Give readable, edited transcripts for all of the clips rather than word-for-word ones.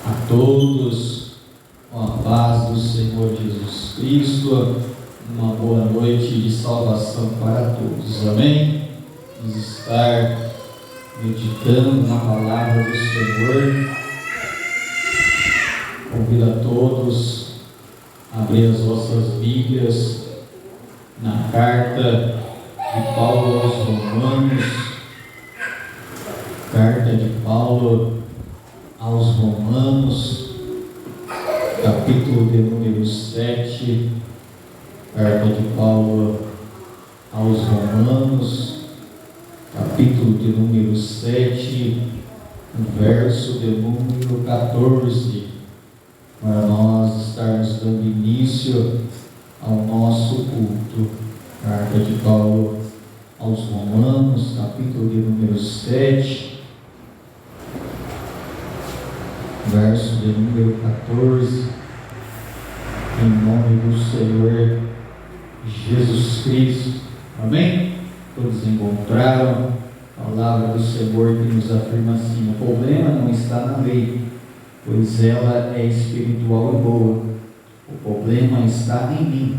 A todos, com a paz do Senhor Jesus Cristo, uma boa noite de salvação para todos, amém? Vamos estar meditando na palavra do Senhor. Convido a todos a abrir as vossas Bíblias na carta de Paulo aos Romanos, carta de Paulo aos Romanos, capítulo de número 7, carta de Paulo aos Romanos, capítulo de número 7, verso de número 14, para nós estarmos dando início ao nosso culto. Carta de Paulo aos Romanos, capítulo de número 7, verso de número 14, em nome do Senhor Jesus Cristo, amém? Todos encontraram a palavra do Senhor que nos afirma assim: o problema não está na lei, pois ela é espiritual e boa. O problema está em mim,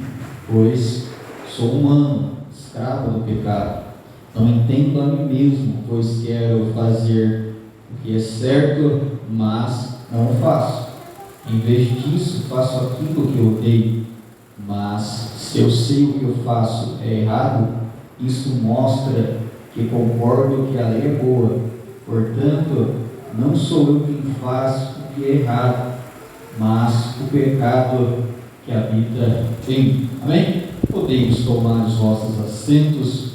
pois sou humano, escravo do pecado. Não entendo a mim mesmo, pois quero fazer o que é certo, mas não o faço. Em vez disso, faço aquilo que eu odeio. Mas se eu sei o que eu faço é errado, isso mostra que concordo que a lei é boa. Portanto, não sou eu quem faz o que é errado, mas o pecado que habita em mim. Amém? Podemos tomar os vossos assentos,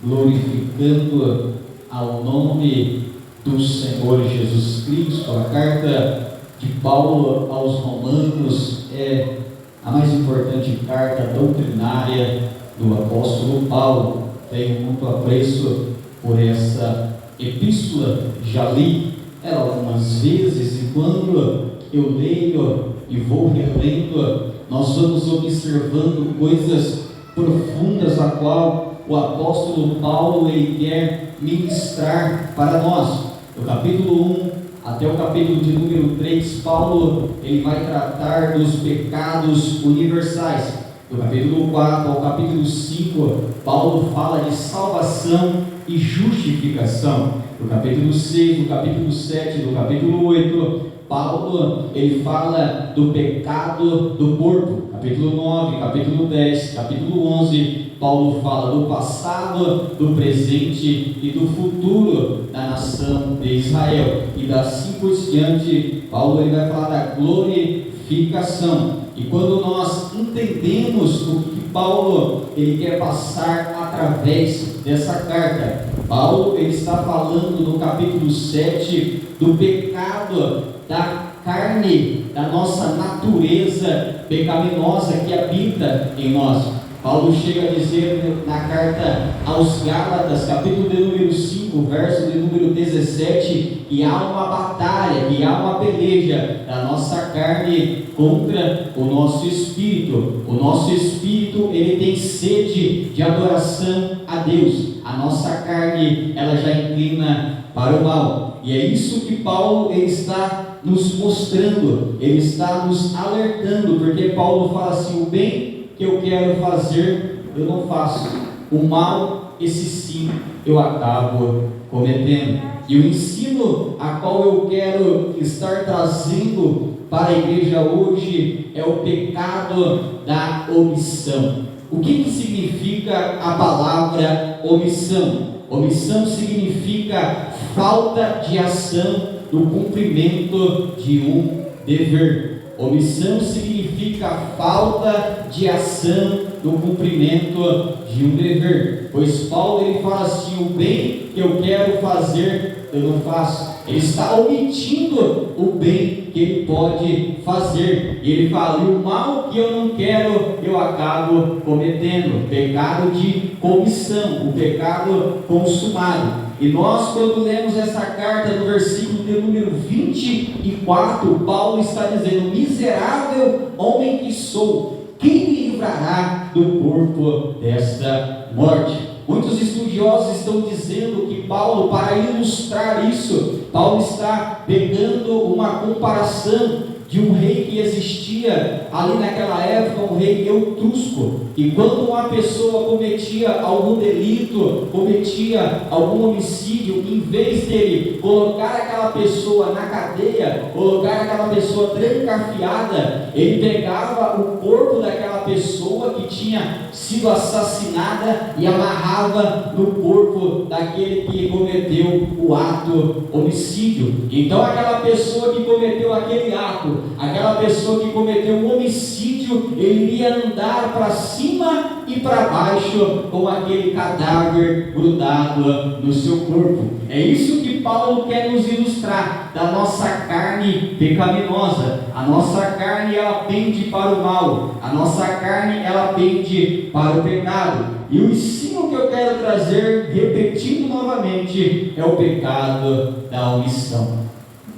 glorificando ao nome do Senhor Jesus Cristo. A carta de Paulo aos Romanos é a mais importante carta doutrinária do apóstolo Paulo. Tenho muito apreço por essa epístola, já li ela algumas vezes, e quando eu leio e vou relendo, nós vamos observando coisas profundas a qual o apóstolo Paulo ele quer ministrar para nós. Do capítulo 1 até o capítulo de número 3, Paulo ele vai tratar dos pecados universais. Do capítulo 4 ao capítulo 5, Paulo fala de salvação e justificação. Do capítulo 6, do capítulo 7, do capítulo 8, Paulo ele fala do pecado do corpo. Capítulo 9, capítulo 10, capítulo 11, Paulo fala do passado, do presente e do futuro da nação de Israel. E assim por diante, Paulo ele vai falar da glorificação. E quando nós entendemos o que Paulo ele quer passar através dessa carta, Paulo ele está falando no capítulo 7 do pecado da carne, da nossa natureza pecaminosa que habita em nós. Paulo chega a dizer na carta aos Gálatas, capítulo de número 5, verso de número 17, que há uma batalha, que há uma peleja da nossa carne contra o nosso espírito. O nosso espírito, ele tem sede de adoração a Deus. A nossa carne, ela já inclina para o mal. E é isso que Paulo ele está nos mostrando, ele está nos alertando, porque Paulo fala assim: o bem que eu quero fazer, eu não faço. O mal, esse sim, eu acabo cometendo. E o ensino a qual eu quero estar trazendo para a igreja hoje é o pecado da omissão. O que significa a palavra omissão? Omissão significa falta de ação no cumprimento de um dever. Omissão significa falta de ação no cumprimento de um dever. Pois Paulo ele fala assim: o bem que eu quero fazer, eu não faço. Ele está omitindo o bem que ele pode fazer. E ele fala: e o mal que eu não quero, eu acabo cometendo. Pecado de comissão, o pecado consumado. E nós, quando lemos essa carta no versículo de número 24, Paulo está dizendo: miserável homem que sou, quem me livrará do corpo desta morte? Muitos estudiosos estudiosos estão dizendo que Paulo, para ilustrar isso, Paulo está pegando uma comparação de um rei que existia ali naquela época, um rei Etrusco, e quando uma pessoa cometia algum delito, cometia algum homicídio, em vez dele colocar aquela pessoa na cadeia, colocar aquela pessoa trancafiada, ele pegava o corpo daquela pessoa que tinha sido assassinada e amarrava no corpo daquele que cometeu o ato homicídio. Então aquela pessoa que cometeu aquele ato, aquela pessoa que cometeu um homicídio, ele iria andar para cima e para baixo com aquele cadáver grudado no seu corpo. É isso que Paulo quer nos ilustrar da nossa carne pecaminosa. A nossa carne, ela pende para o mal, a nossa carne, ela pende para o pecado. E o ensino que eu quero trazer, repetindo novamente, é o pecado da omissão.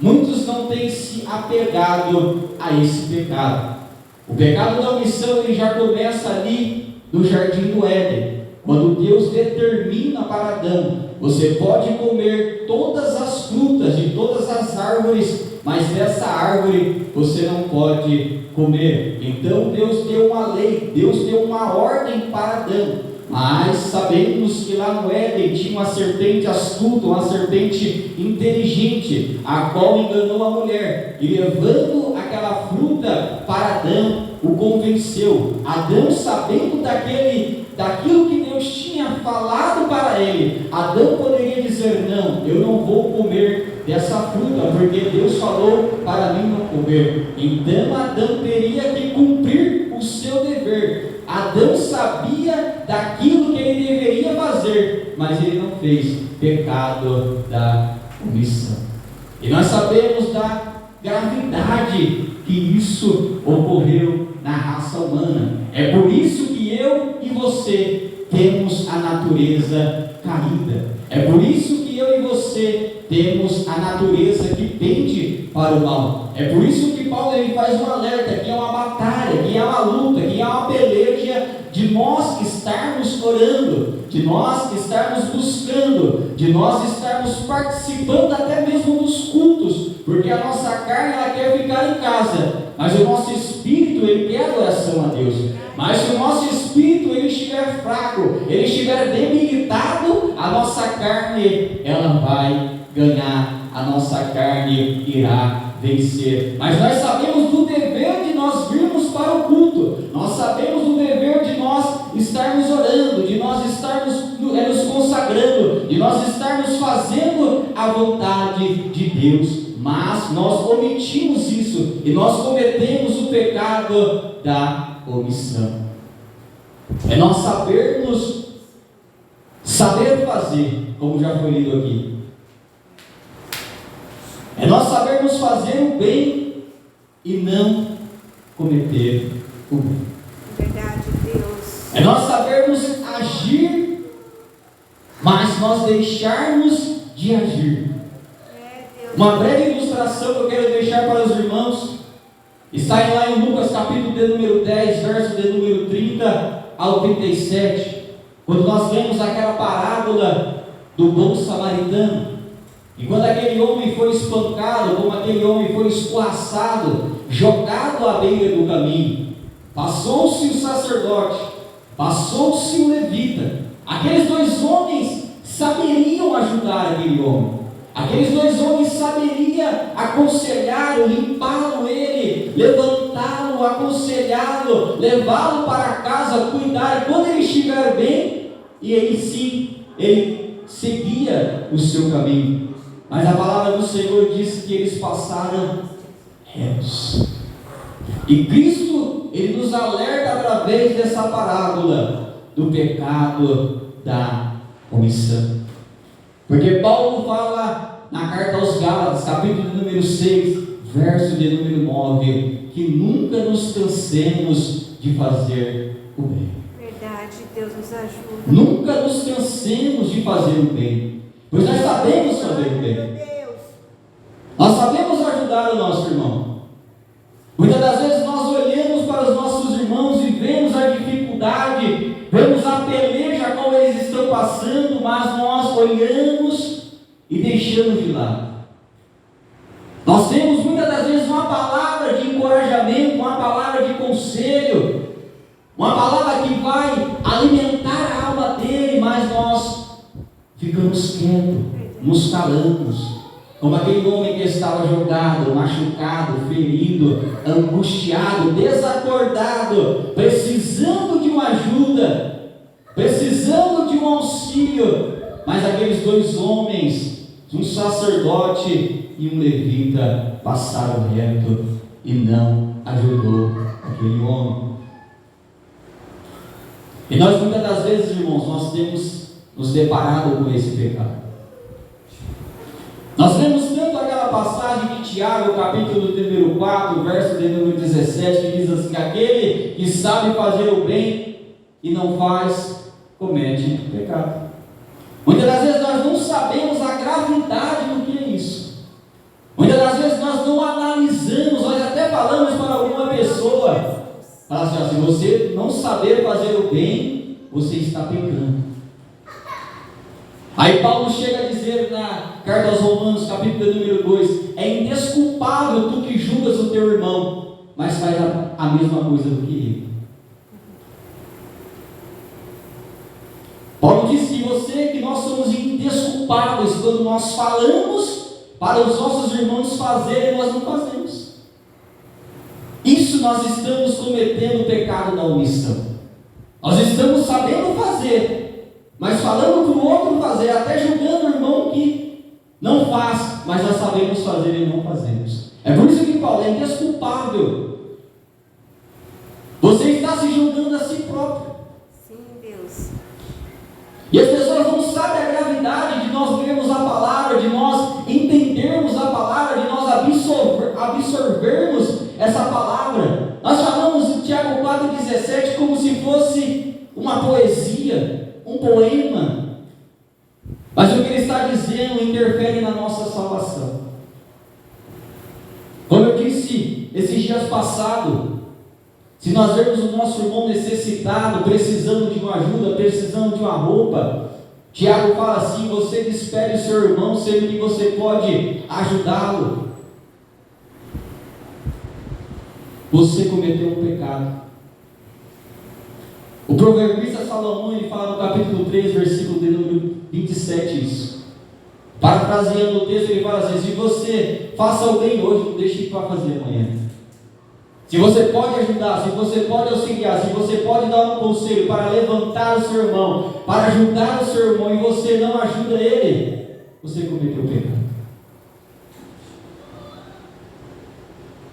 Muitos não têm se apegado a esse pecado. O pecado da omissão, ele já começa ali no jardim do Éden, quando Deus determina para Adão: você pode comer todas as frutas de todas as árvores, mas dessa árvore você não pode comer. Então Deus deu uma lei, Deus deu uma ordem para Adão. Mas sabemos que lá no Éden tinha uma serpente astuta, uma serpente inteligente, a qual enganou a mulher, e levando aquela fruta para Adão, o convenceu. Adão, sabendo daquilo que Deus tinha falado para ele, Adão poderia dizer: não, eu não vou comer dessa fruta, porque Deus falou para mim não comer. Então Adão teria que cumprir o seu dever. Adão sabia daquilo que ele deveria fazer, mas ele não fez. Pecado da omissão. E nós sabemos da gravidade que isso ocorreu na raça humana. É por isso que eu e você temos a natureza caída. É por isso que eu e você temos a natureza que pende para o mal. É por isso que Paulo, ele faz um alerta, que é uma batalha, que é uma luta, que é uma peleja de nós estarmos orando, de nós estarmos buscando, de nós estarmos participando até mesmo dos cultos, porque a nossa carne, ela quer ficar em casa, mas o nosso espírito, ele quer adoração a Deus. Mas se o nosso espírito, ele estiver fraco, ele estiver debilitado, a nossa carne, ela vai ganhar, a nossa carne irá vencer. Mas nós sabemos do dever de nós virmos para o culto, nós sabemos do dever de nós estarmos orando, de nós estarmos nos consagrando, de nós estarmos fazendo a vontade de Deus, mas nós omitimos isso e nós cometemos o pecado da omissão. É nós saber fazer, como já foi lido aqui. É nós sabermos fazer o bem e não cometer o bem. Verdade, Deus. É nós sabermos agir, mas nós deixarmos de agir. Deus. Uma breve ilustração que eu quero deixar para os irmãos está lá em Lucas capítulo de número 10, verso de número 30 ao 37, quando nós vemos aquela parábola do bom samaritano. E quando aquele homem foi espancado, como aquele homem foi escorraçado, jogado à beira do caminho, passou-se o sacerdote, passou-se o levita. Aqueles dois homens saberiam ajudar aquele homem. Aqueles dois homens saberiam aconselhá-lo, limpá-lo ele, levantá-lo, aconselhá-lo, levá-lo para casa, cuidar. E quando ele estiver bem, e ele sim, ele seguia o seu caminho. Mas a palavra do Senhor diz que eles passaram retos. E Cristo, ele nos alerta através dessa parábola do pecado da omissão. Porque Paulo fala na carta aos Gálatas, capítulo número 6, verso de número 9, que nunca nos cansemos de fazer o bem. Verdade, Deus nos ajuda. Nunca nos cansemos de fazer o bem. Pois nós sabemos fazer o bem. Nós sabemos ajudar o nosso irmão. Muitas das vezes nós olhamos para os nossos irmãos e vemos a dificuldade, vemos a peleja como eles estão passando, mas olhamos e deixamos de lado. Nós temos muitas das vezes uma palavra de encorajamento, uma palavra de conselho, uma palavra que vai alimentar a alma dele, mas nós ficamos quietos, nos calamos, como aquele homem que estava jogado, machucado, ferido, angustiado, desacordado, precisando de uma ajuda, precisando de um auxílio, mas aqueles dois homens, um sacerdote e um levita, passaram reto e não ajudou aquele homem. E nós muitas das vezes, irmãos, nós temos nos deparado com esse pecado. Nós lemos tanto aquela passagem de Tiago, capítulo número 4, verso de número 17, que diz assim: aquele que sabe fazer o bem e não faz, comete pecado. Muitas das vezes nós não sabemos a gravidade do que é isso. Muitas das vezes nós não analisamos, nós até falamos para alguma pessoa, fala assim: se você não saber fazer o bem, você está pecando. Aí Paulo chega a dizer na carta aos Romanos, capítulo número 2, é indesculpável tu que julgas o teu irmão, mas faz a mesma coisa do que ele. Paulo diz que nós somos indesculpáveis quando nós falamos para os nossos irmãos fazerem e nós não fazemos. Isso nós estamos cometendo o pecado da omissão. Nós estamos sabendo fazer, mas falando para o outro fazer, até julgando o irmão que não faz, mas nós sabemos fazer e não fazemos. É por isso que Paulo é indesculpável. Você está se julgando a si próprio. Sim, Deus. E as pessoas não sabem a gravidade de nós lermos a palavra, de nós entendermos a palavra, de nós absorvermos essa palavra. Nós falamos em Tiago 4,17 como se fosse uma poesia, um poema. Mas o que ele está dizendo interfere na nossa salvação. Como eu disse esses dias passados, se nós vermos o nosso irmão necessitado, precisando de uma ajuda, precisando de uma roupa, Tiago fala assim: você despede o seu irmão, sendo que você pode ajudá-lo. Você cometeu um pecado. O proverbista Salomão, ele fala no capítulo 3, versículo de número 27 isso. Parafraseando o texto, ele fala assim: se você faça o bem hoje, não deixe para fazer amanhã. Se você pode ajudar, se você pode auxiliar, se você pode dar um conselho para levantar o seu irmão, para ajudar o seu irmão, e você não ajuda ele, você cometeu pecado.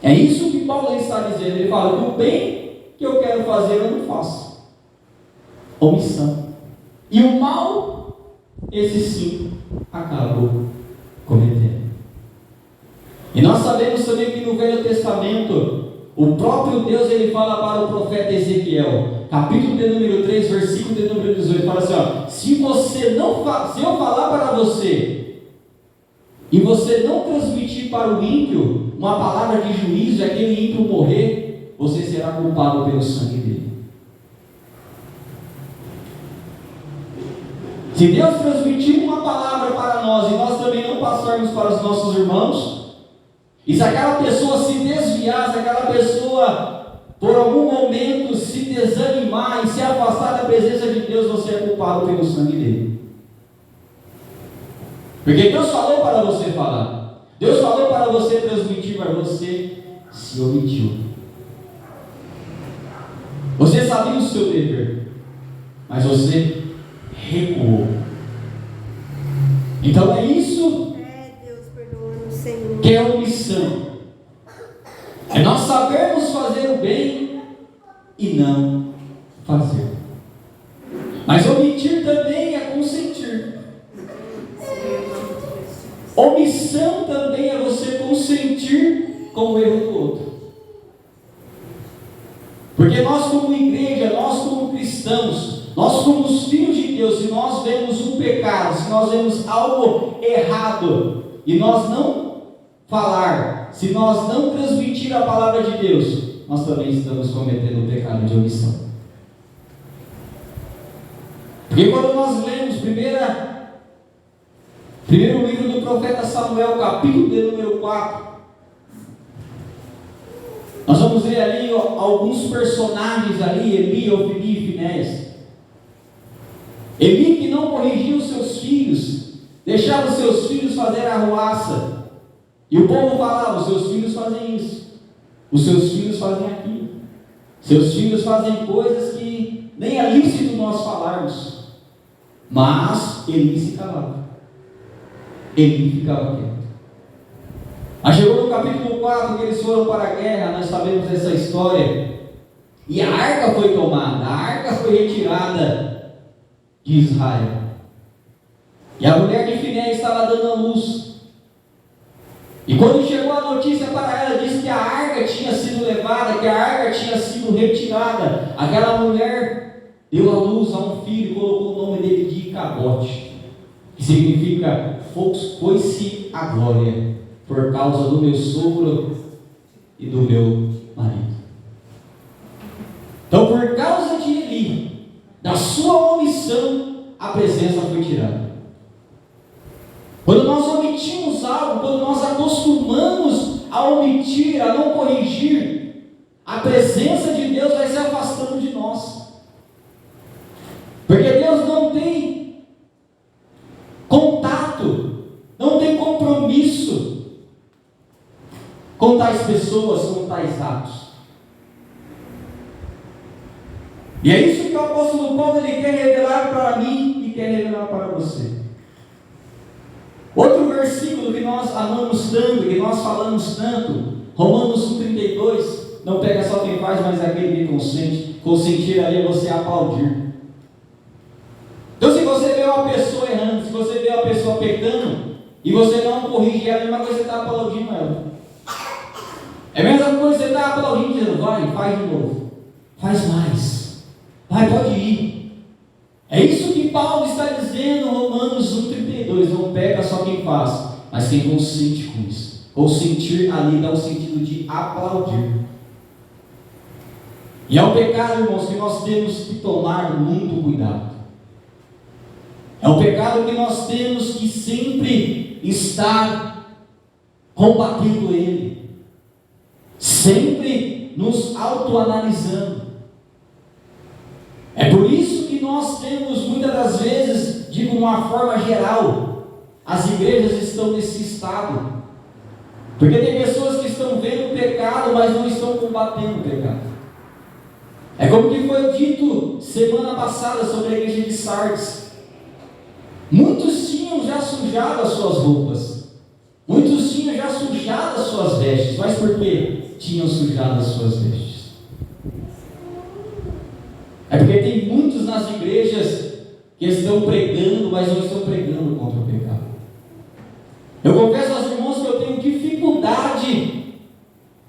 É isso que Paulo está dizendo. Ele fala: o bem que eu quero fazer eu não faço. Omissão. E o mal, esse sim, acabou cometendo. E nós sabemos também que no Velho Testamento, o próprio Deus, ele fala para o profeta Ezequiel, capítulo de número 3, versículo de número 18, fala assim: ó, se eu falar para você, e você não transmitir para o ímpio uma palavra de juízo, e aquele ímpio morrer, você será culpado pelo sangue dele. Se Deus transmitir uma palavra para nós, e nós também não passarmos para os nossos irmãos, e se aquela pessoa se desviar, se aquela pessoa por algum momento se desanimar e se afastar da presença de Deus, você é culpado pelo sangue dele. Porque Deus falou para você falar, Deus falou para você transmitir, mas você se omitiu. Você sabia o seu dever, mas você recuou. Então é isso que é omissão. É nós sabermos fazer o bem e não fazer. Mas omitir também é consentir. Omissão também é você consentir com o erro do outro. Porque nós como igreja, nós como cristãos, nós como os filhos de Deus, se nós vemos um pecado, se nós vemos algo errado, e nós não falar, se nós não transmitir a palavra de Deus, nós também estamos cometendo o pecado de omissão. Porque quando nós lemos Primeiro livro do profeta Samuel, capítulo de número 4. Nós vamos ver ali alguns personagens ali, Eli, Ofni e Finéias. Eli que não corrigia os seus filhos, deixava os seus filhos fazer arruaça. E o povo falava, os seus filhos fazem isso, os seus filhos fazem aquilo. Seus filhos fazem coisas que nem é lícito nós falarmos. Mas Eli se calava. Eli ficava quieto. Aí chegou no capítulo 4 que eles foram para a guerra, nós sabemos essa história. E a arca foi tomada, a arca foi retirada de Israel. E a mulher de Finéias estava dando a luz. E quando chegou a notícia para ela, disse que a arca tinha sido levada, que a arca tinha sido retirada. Aquela mulher deu a luz a um filho e colocou o nome dele de Icabote, que significa foi-se a glória, por causa do meu sogro e do meu marido. Então, por causa de Eli, da sua omissão, a presença foi tirada. Quando nós omitimos algo, quando nós acostumamos a omitir, a não corrigir, a presença de Deus vai se afastando de nós. Porque Deus não tem contato, não tem compromisso com tais pessoas, com tais atos. E é isso que o apóstolo Paulo ele quer revelar para mim e quer revelar para você. Outro versículo que nós amamos tanto, que nós falamos tanto, Romanos 1,32, não pega só quem faz, mas aquele que consente. Consentir ali é você aplaudir. Então, se você vê uma pessoa errando, se você vê uma pessoa pecando, e você não corrige ela, é a mesma coisa que você está aplaudindo ela. É a mesma coisa que você está aplaudindo, dizendo, vai, faz de novo, faz mais, vai, pode ir. É isso que Paulo está dizendo em Romanos 1,32, não pega só quem faz, mas quem consente com isso. Consentir ali dá o sentido de aplaudir. E é um pecado, irmãos, que nós temos que tomar muito cuidado. É um pecado que nós temos que sempre estar combatendo ele, sempre nos autoanalisando. É por isso que nós temos, muitas das vezes, de uma forma geral, as igrejas estão nesse estado. Porque tem pessoas que estão vendo o pecado, mas não estão combatendo o pecado. É como que foi dito semana passada sobre a igreja de Sardes. Muitos tinham já sujado as suas roupas. Muitos tinham já sujado as suas vestes. Mas por que tinham sujado as suas vestes? É porque tem muitos nas igrejas que estão pregando, mas não estão pregando contra o pecado. Eu confesso aos irmãos que eu tenho dificuldade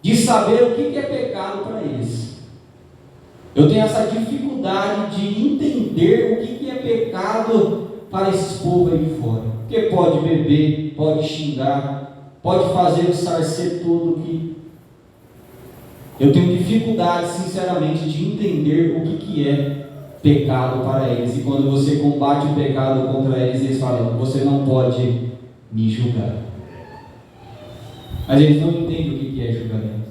de saber o que é pecado para eles. Eu tenho essa dificuldade de entender o que é pecado para esse povo aí de fora. Porque pode beber, pode xingar, pode fazer o sarcer todo que... Eu tenho dificuldade, sinceramente, de entender o que é pecado para eles. E quando você combate o pecado contra eles, eles falam, você não pode me julgar. Mas eles não entendem o que é julgamento.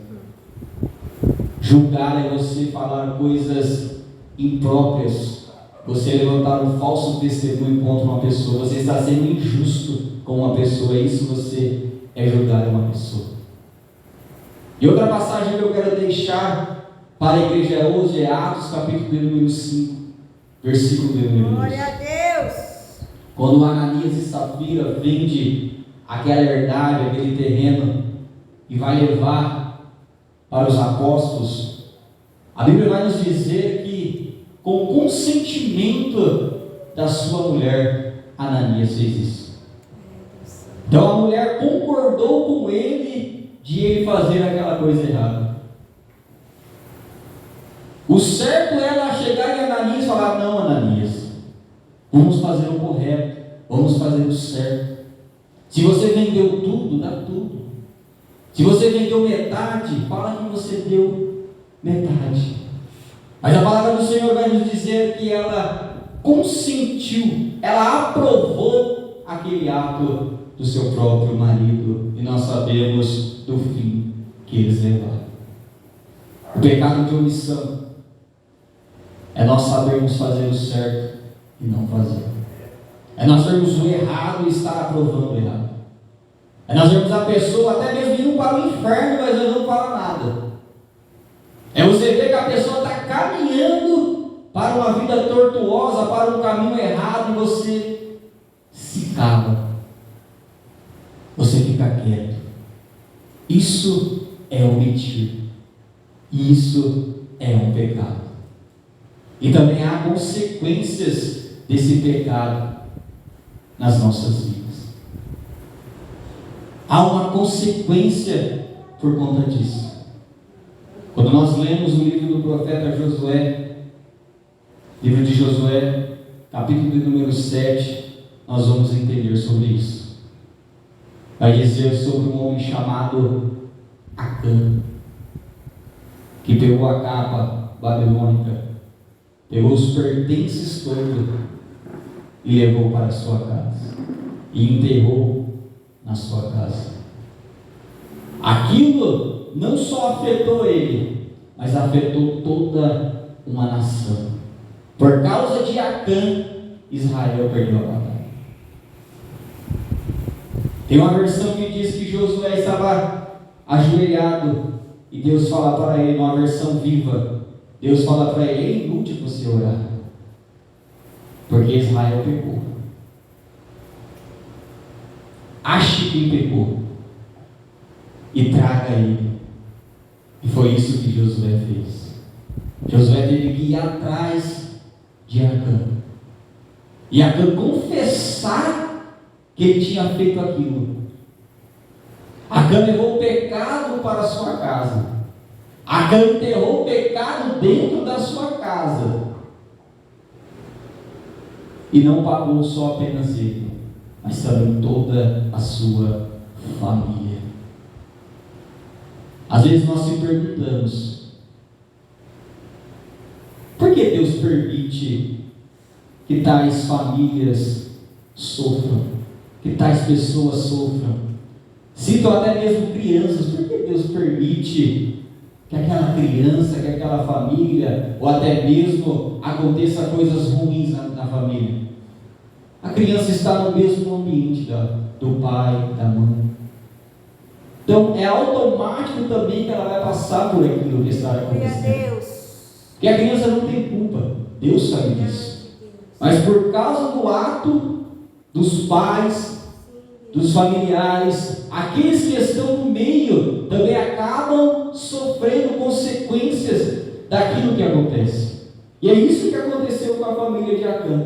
Julgar é você falar coisas impróprias, você levantar um falso testemunho contra uma pessoa, você está sendo injusto com uma pessoa, isso você é julgar uma pessoa. E outra passagem que eu quero deixar para a igreja hoje é Atos, capítulo de número 5, versículo de número 2. Glória a Deus! Quando Ananias e Safira vende aquela herdade, aquele terreno, e vai levar para os apóstolos, a Bíblia vai nos dizer que, com o consentimento da sua mulher, Ananias fez isso. Então a mulher concordou com ele de ele fazer aquela coisa errada. O certo é ela chegar em Ananias e falar, não, Ananias, vamos fazer o correto, vamos fazer o certo. Se você vendeu tudo, dá tudo. Se você vendeu metade, fala que você deu metade. Mas a palavra do Senhor vai nos dizer que ela consentiu, ela aprovou aquele ato do seu próprio marido, e nós sabemos do fim que eles levaram. O pecado de omissão é nós sabermos fazer o certo e não fazer. É nós vermos o errado e estar aprovando o errado. É nós vermos a pessoa até mesmo indo para o inferno, mas eu não falo nada. É você ver que a pessoa está caminhando para uma vida tortuosa, para um caminho errado, e você se cala. Você fica quieto. Isso é omitir. Isso é um pecado. E também há consequências desse pecado nas nossas vidas. Há uma consequência por conta disso. Quando nós lemos o livro do profeta Josué, livro de Josué, capítulo de número 7, nós vamos entender sobre isso. Vai dizer sobre um homem chamado Acã, que pegou a capa babilônica, pegou os pertences todos e levou para a sua casa e enterrou na sua casa. Aquilo não só afetou ele, mas afetou toda uma nação. Por causa de Acã, Israel perdeu a batalha. Tem uma versão que diz que Josué estava ajoelhado e Deus fala para ele, numa versão viva, Deus fala para ele: é inútil você orar, porque Israel pecou. Ache quem pecou e traga ele. E foi isso que Josué fez. Josué teve que ir atrás de Acã, e Acã confessar que ele tinha feito aquilo. Acã levou o pecado para a sua casa. Acã enterrou o pecado dentro da sua casa. E não pagou só apenas ele, mas também toda a sua família. Às vezes nós se perguntamos: por que Deus permite que tais famílias sofram, que tais pessoas sofram? Cito até mesmo crianças. Por que Deus permite que aquela criança, que aquela família, ou até mesmo aconteça coisas ruins na família? A criança está no mesmo ambiente do pai, da mãe. Então é automático também que ela vai passar por aquilo que está acontecendo. Porque a criança não tem culpa, Deus sabe disso. Mas por causa do ato dos pais, dos familiares, aqueles que estão no meio também acabam sofrendo consequências daquilo que acontece. E é isso que aconteceu com a família de Acã.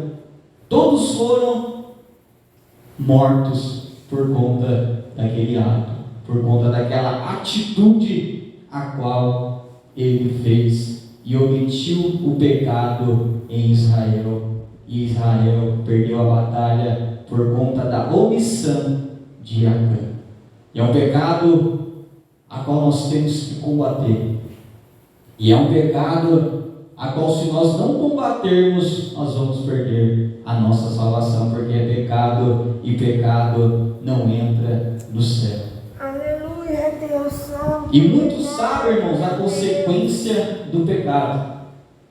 Todos foram mortos por conta daquele ato, por conta daquela atitude a qual ele fez e omitiu o pecado em Israel. E Israel perdeu a batalha por conta da omissão de Acã. E é um pecado a qual nós temos que combater. E é um pecado a qual, se nós não combatermos, nós vamos perder a nossa salvação, porque é pecado, e pecado não entra no céu. Aleluia, Deus. E muitos sabem, irmãos, a consequência do pecado.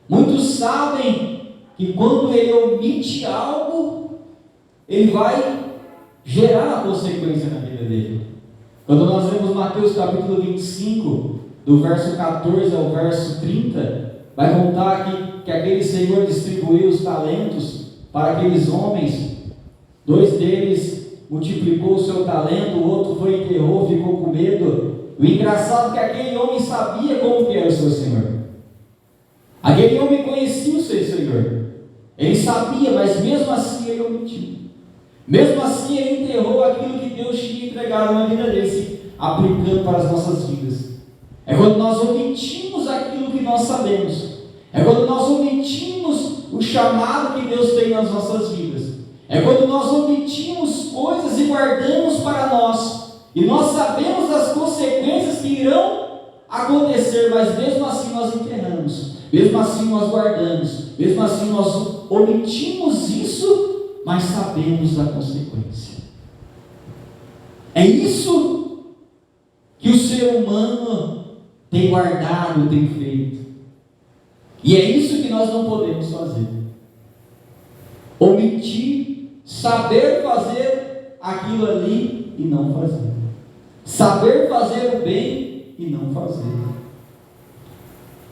Muitos sabem que quando ele omite algo, ele vai gerar a consequência na vida dele. Quando nós lemos Mateus capítulo 25, do verso 14 ao verso 30, vai contar que aquele Senhor distribuiu os talentos para aqueles homens. 2 deles multiplicou o seu talento, o outro foi e enterrou, ficou com medo. O engraçado é que aquele homem sabia como que era o seu Senhor. Aquele homem conhecia o seu Senhor. Ele sabia, mas mesmo assim ele omitiu. Mesmo assim ele enterrou aquilo que Deus tinha entregado na vida dele, se aplicando para as nossas vidas. É quando nós omitimos aquilo que nós sabemos. É quando nós omitimos o chamado que Deus tem nas nossas vidas. É quando nós omitimos coisas e guardamos para nós. E nós sabemos as consequências que irão acontecer, mas mesmo assim nós enterramos. Mesmo assim nós guardamos. Mesmo assim nós omitimos isso mas sabemos da consequência. É isso que o ser humano tem guardado, tem feito. E é isso que nós não podemos fazer. Omitir, saber fazer aquilo ali e não fazer. Saber fazer o bem e não fazer.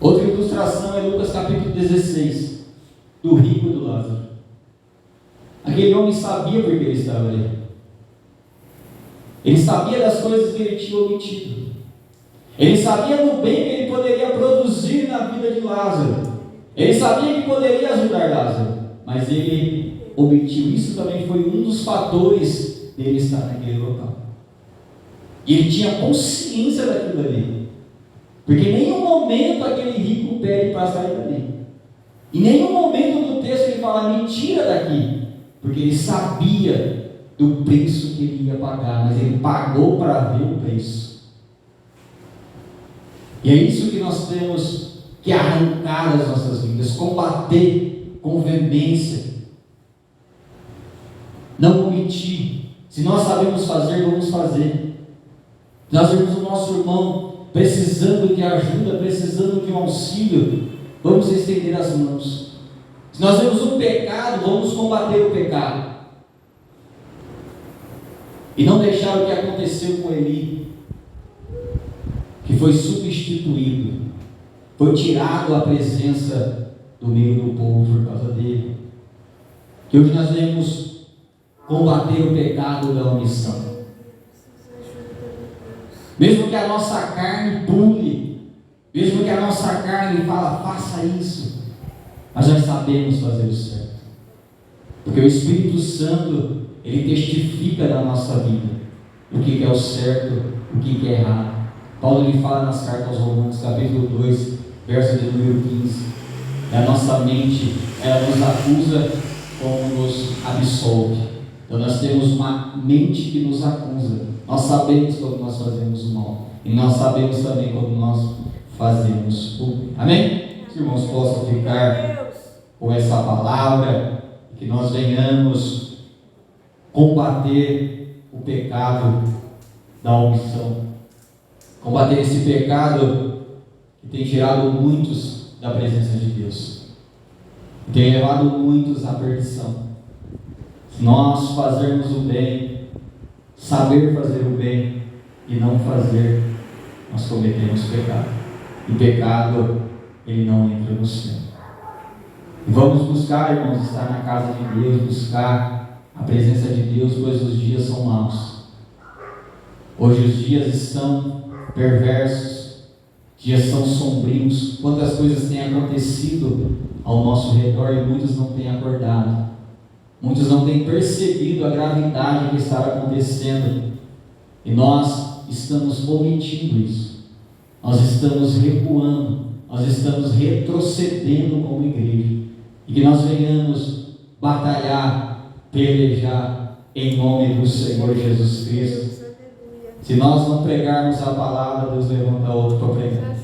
Outra ilustração é Lucas capítulo 16, do rico e do Lázaro. Aquele homem sabia porque ele estava ali. Ele sabia das coisas que ele tinha omitido. Ele sabia do bem que ele poderia produzir na vida de Lázaro. Ele sabia que poderia ajudar Lázaro. Mas ele omitiu. Isso também foi um dos fatores dele estar naquele local. E ele tinha consciência daquilo ali. Porque em nenhum momento aquele rico pede para sair dali. Em nenhum momento do texto ele fala, me tira daqui. Porque ele sabia do preço que ele ia pagar, mas ele pagou para ver o preço. E é isso que nós temos que arrancar das nossas vidas, combater com veemência, não omitir. Se nós sabemos fazer, vamos fazer. Se nós vemos o nosso irmão precisando de ajuda, precisando de um auxílio, vamos estender as mãos. Se nós vemos um pecado, vamos combater o pecado. E não deixar o que aconteceu com Eli, que foi substituído, foi tirado a presença do meio do povo por causa dele. Que hoje nós devemos combater o pecado da omissão. Mesmo que a nossa carne pule, mesmo que a nossa carne fala, faça isso, mas nós sabemos fazer o certo. Porque o Espírito Santo, ele testifica na nossa vida o que é o certo, o que é errado. Paulo ele fala nas cartas aos Romanos, capítulo 2, verso de número 15. A nossa mente, ela nos acusa como nos absolve. Então nós temos uma mente que nos acusa. Nós sabemos quando nós fazemos o mal. E nós sabemos também quando nós fazemos o bem. Amém? Os irmãos possam ficar com essa palavra, que nós venhamos combater o pecado da omissão, combater esse pecado que tem tirado muitos da presença de Deus, que tem levado muitos à perdição. Se nós fazermos o bem, saber fazer o bem e não fazer, nós cometemos pecado, e pecado ele não entra no céu. E vamos buscar, irmãos, estar na casa de Deus, buscar a presença de Deus, pois os dias são maus. Hoje os dias estão perversos, dias são sombrios. Quantas coisas têm acontecido ao nosso redor e muitos não têm acordado. Muitos não têm percebido a gravidade que está acontecendo. E nós estamos omitindo isso. Nós estamos recuando, nós estamos retrocedendo como igreja. E que nós venhamos batalhar, pelejar em nome do Senhor Jesus Cristo. Se nós não pregarmos a palavra, Deus levanta outro para pregar.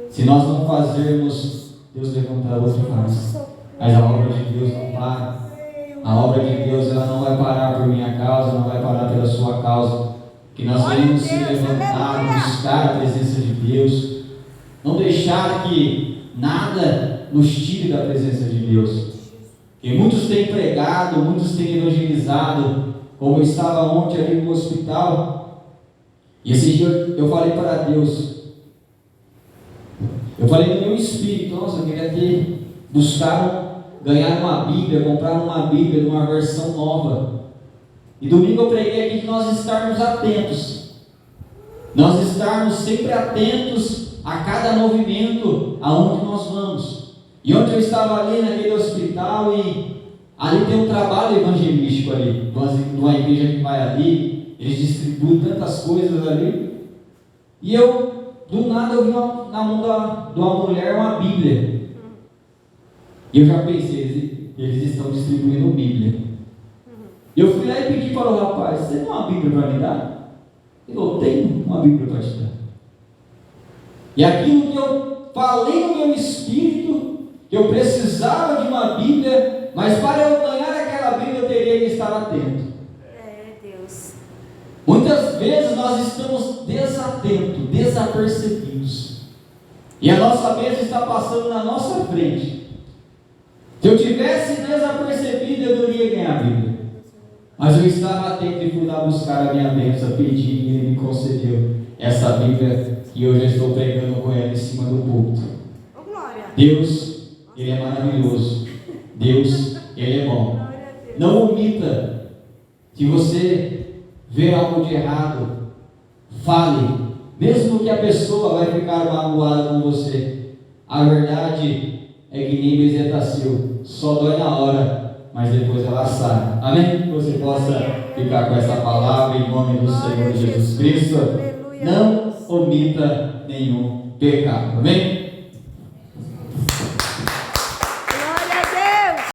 Se nós não fazermos, Deus levanta outro e faz. Mas a obra de Deus não para. A obra de Deus ela não vai parar por minha causa, não vai parar pela sua causa. Que nós venhamos se levantar, buscar a presença de Deus. Não deixar que nada nos tire da presença de Deus. E muitos têm pregado, muitos têm evangelizado, como eu estava ontem ali no hospital, e esse dia eu falei para Deus, eu falei no meu espírito, nossa, eu queria ganhar uma Bíblia, comprar uma Bíblia, numa versão nova. E domingo eu preguei aqui que nós estarmos atentos, nós estarmos sempre atentos a cada movimento, aonde nós vamos. E ontem eu estava ali naquele hospital e ali tem um trabalho evangelístico ali, de uma igreja que vai ali, eles distribuem tantas coisas ali. E eu, do nada, eu vi na mão de uma mulher uma Bíblia. E eu já pensei, eles estão distribuindo Bíblia. E eu fui lá e pedi para o rapaz, você tem uma Bíblia para me dar? Ele falou, tenho uma Bíblia para te dar. E aquilo que eu falei no meu espírito, que eu precisava de uma Bíblia, mas para eu ganhar aquela Bíblia eu estar atento. Deus. Muitas vezes nós estamos desatentos, desapercebidos, e a nossa bênção está passando na nossa frente. Se eu tivesse desapercebido, eu não ia ganhar a Bíblia, mas eu estava atento e fui lá buscar a minha bênção, pedi e Ele me concedeu essa Bíblia, e eu já estou pregando com ela em cima do púlpito. Oh, glória. Deus, Ele é maravilhoso. Deus, Ele é bom. Não omita. Se você vê algo de errado, fale, mesmo que a pessoa vai ficar magoada com você. A verdade é que nem bezetacil, só dói na hora, mas depois ela sai. Amém? Que você possa ficar com essa palavra em nome do Senhor Jesus Cristo. Não omita nenhum pecado. Amém?